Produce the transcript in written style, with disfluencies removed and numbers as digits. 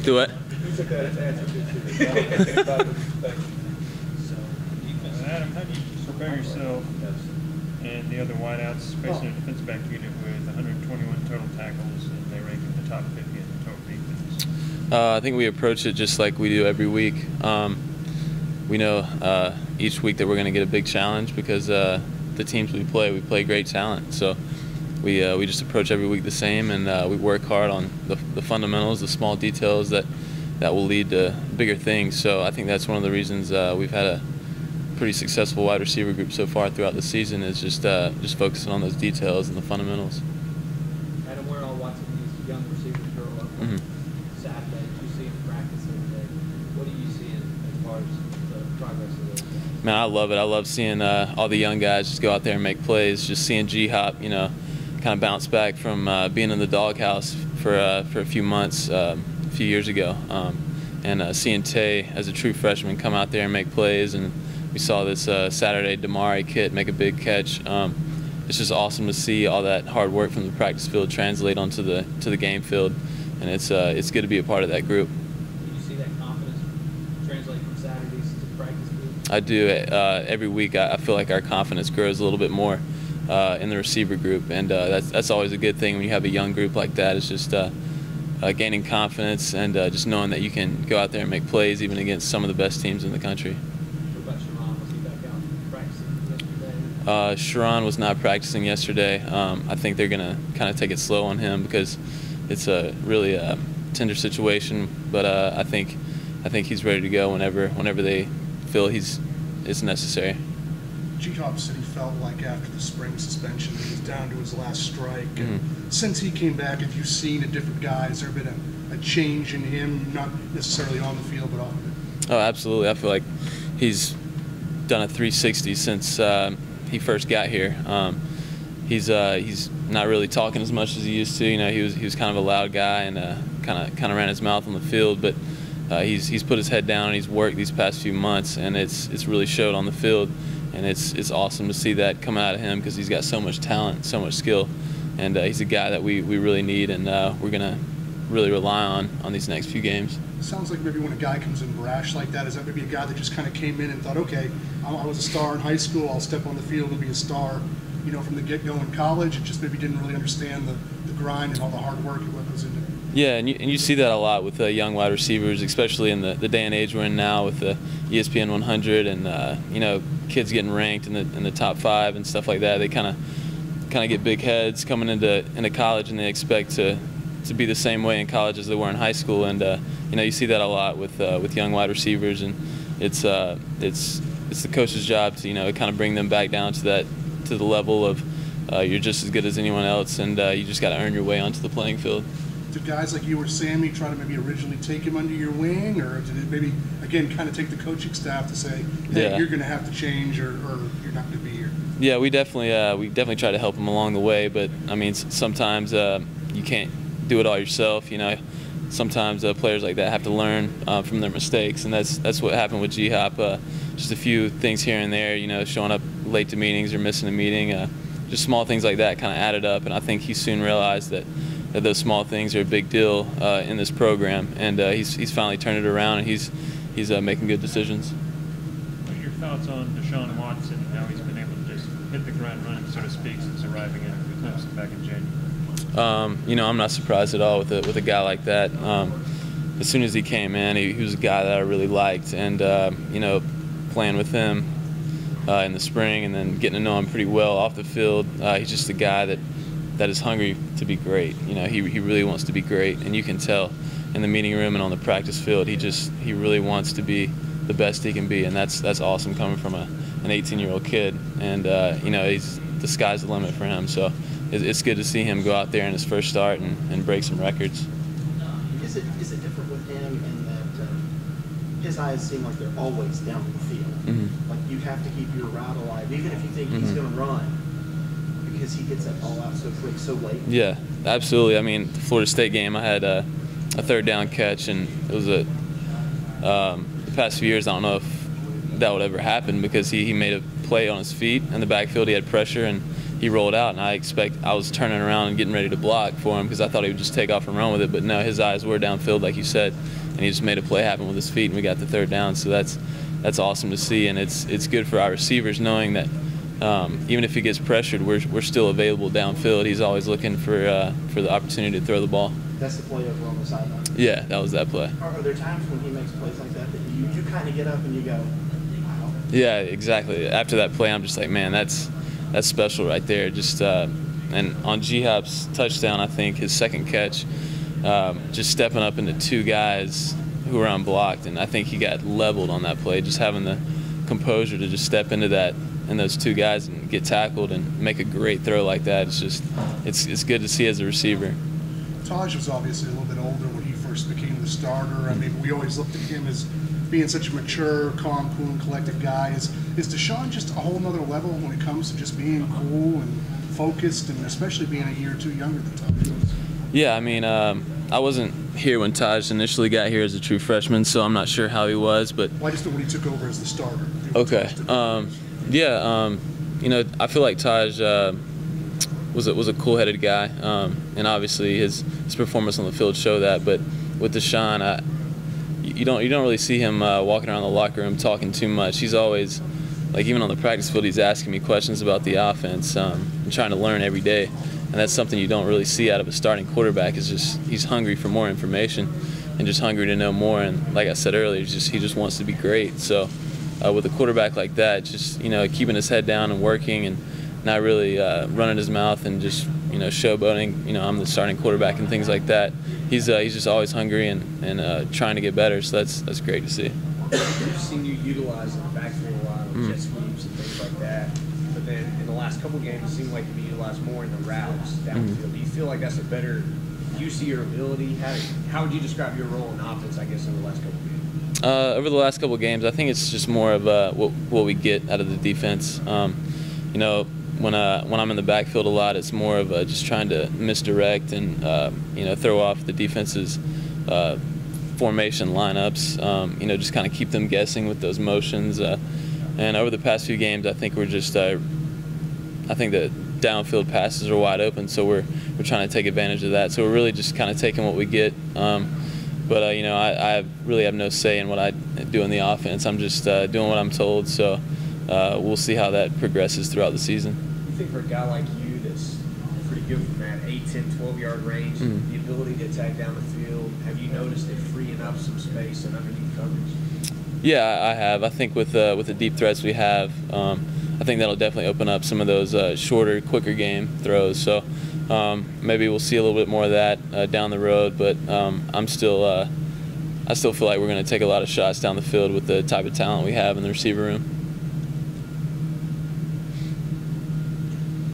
Do what? He took that as answer too. Adam, how do you prepare yourself and the other wideouts, especially in the defensive back unit with 121 total tackles, and they rank in the top 50 in the total defense? I think we approach it just like we do every week. We know each week that we're going to get a big challenge because the teams we play great talent. So we just approach every week the same, and we work hard on the fundamentals, the small details that will lead to bigger things. So I think that's one of the reasons we've had a pretty successful wide receiver group so far throughout the season, is just focusing on those details and the fundamentals. Adam, we're all watching these young receivers grow up. Saturday, you see in practice every day. What do you see as far as the progress of those guys? Man, I love it. I love seeing all the young guys just go out there and make plays. Just seeing G-Hop, kind of bounce back from being in the doghouse for a few months, a few years ago, and seeing Tay as a true freshman come out there and make plays. And we saw this Saturday Damari kid make a big catch. It's just awesome to see all that hard work from the practice field translate onto the game field, and it's good to be a part of that group. Did you see that confidence translate from Saturdays to practice field? I do. Every week I feel like our confidence grows a little bit more in the receiver group, and that's always a good thing when you have a young group like that. It's just gaining confidence and just knowing that you can go out there and make plays even against some of the best teams in the country. What about Sharon? Was he back out practicing yesterday? Sharon was not practicing yesterday. I think they're going to kind of take it slow on him because it's a really tender situation, but I think he's ready to go whenever they feel it's necessary. G-Hop said he felt like after the spring suspension he was down to his last strike. And since he came back, have you seen a different guy? Has there been a change in him, not necessarily on the field, but off of it? Oh, absolutely. I feel like he's done a 360 since he first got here. He's not really talking as much as he used to. He was kind of a loud guy and kind of ran his mouth on the field, but he's put his head down and he's worked these past few months, and it's really showed on the field. And it's awesome to see that come out of him because he's got so much talent, so much skill, and he's a guy that we really need, and we're going to really rely on these next few games. It sounds like maybe when a guy comes in brash like that, is that maybe a guy that just kind of came in and thought, okay, I was a star in high school, I'll step on the field and be a star, from the get-go in college, and just maybe didn't really understand the grind and all the hard work and what goes into it? Yeah, and you see that a lot with young wide receivers, especially in the day and age we're in now with the ESPN 100 and kids getting ranked in the top 5 and stuff like that. They kind of get big heads coming into college, and they expect to be the same way in college as they were in high school. And you see that a lot with young wide receivers, and it's the coach's job to kind of bring them back down to the level of you're just as good as anyone else, and you just got to earn your way onto the playing field. Did guys like you or Sammy try to maybe originally take him under your wing, or did it maybe, again, kind of take the coaching staff to say, hey, you're going to have to change or you're not going to be here? Yeah, we definitely try to help him along the way, but, sometimes you can't do it all yourself, Sometimes players like that have to learn from their mistakes, and that's what happened with G-Hop. Just a few things here and there, showing up late to meetings or missing a meeting. Just small things like that kind of added up, and I think he soon realized that those small things are a big deal in this program, and he's finally turned it around, and he's making good decisions. What are your thoughts on Deshaun Watson and how he's been able to just hit the ground running, so to speak, since arriving at Clemson back in January? I'm not surprised at all with a guy like that. As soon as he came in, he was a guy that I really liked, and playing with him in the spring and then getting to know him pretty well off the field, he's just a guy that is hungry to be great. He really wants to be great, and you can tell in the meeting room and on the practice field. He really wants to be the best he can be, and that's awesome coming from an 18-year-old kid. And the sky's the limit for him. So it's good to see him go out there in his first start and break some records. Is it different with him in that his eyes seem like they're always down the field? Like you have to keep your route alive, even if you think he's going to run. Because he gets that ball out so quick, so late. Yeah, absolutely. The Florida State game, I had a third down catch, and it was the past few years, I don't know if that would ever happen because he made a play on his feet in the backfield. He had pressure, and he rolled out, and I was turning around and getting ready to block for him because I thought he would just take off and run with it. But no, his eyes were downfield, like you said, and he just made a play happen with his feet, and we got the 3rd down. So that's awesome to see, and it's good for our receivers knowing that even if he gets pressured, we're still available downfield. He's always looking for the opportunity to throw the ball. That's the play over on the sideline. Yeah, that was that play. Are there times when he makes plays like that you kind of get up and you go, wow? Yeah, exactly. After that play, I'm just like, man, that's special right there. Just and on G-Hop's touchdown, I think his 2nd catch, just stepping up into 2 guys who were unblocked, and I think he got leveled on that play. Just having the composure to just step into that and those 2 guys and get tackled and make a great throw like that. It's good to see as a receiver. Taj was obviously a little bit older when he first became the starter. I mean, we always looked at him as being such a mature, calm, cool, and collected guy. Is Deshaun just a whole nother level when it comes to just being cool and focused, and especially being a year or 2 younger than Taj? Yeah, I mean, I wasn't here when Taj initially got here as a true freshman, so I'm not sure how he was. But well, I just know when he took over as the starter. Okay. You know, I feel like Taj was a cool-headed guy, and obviously his performance on the field showed that. But with Deshaun, you don't really see him walking around the locker room talking too much. He's always, like, even on the practice field, he's asking me questions about the offense and trying to learn every day. And that's something you don't really see out of a starting quarterback. Is just he's hungry for more information and just hungry to know more. And like I said earlier, he just wants to be great. So with a quarterback like that, just keeping his head down and working and not really running his mouth and just showboating. I'm the starting quarterback and things like that. He's just always hungry and trying to get better. So that's great to see. We've seen you utilize in the backfield a lot of jet sweeps and things like that. But then in the last couple games, it seemed like to be utilized more in the routes downfield. Do you feel like that's a better use of your ability? How would you describe your role in offense, I guess, in the last couple games? Over the last couple games, I think it's just more of what we get out of the defense. When I'm in the backfield a lot, it's more of just trying to misdirect and throw off the defense's formation lineups. Just kind of keep them guessing with those motions. And over the past few games, I think we're just I think the downfield passes are wide open, so we're trying to take advantage of that. So we're really just kind of taking what we get. But I really have no say in what I do in the offense. I'm just doing what I'm told. So we'll see how that progresses throughout the season. You think for a guy like you that's pretty good from that 8, 10, 12-yard range, the ability to attack down the field, have you noticed it freeing up some space and underneath coverage? Yeah, I have. I think with the deep threats we have, I think that'll definitely open up some of those shorter, quicker game throws. So maybe we'll see a little bit more of that down the road. But I still feel like we're going to take a lot of shots down the field with the type of talent we have in the receiver room.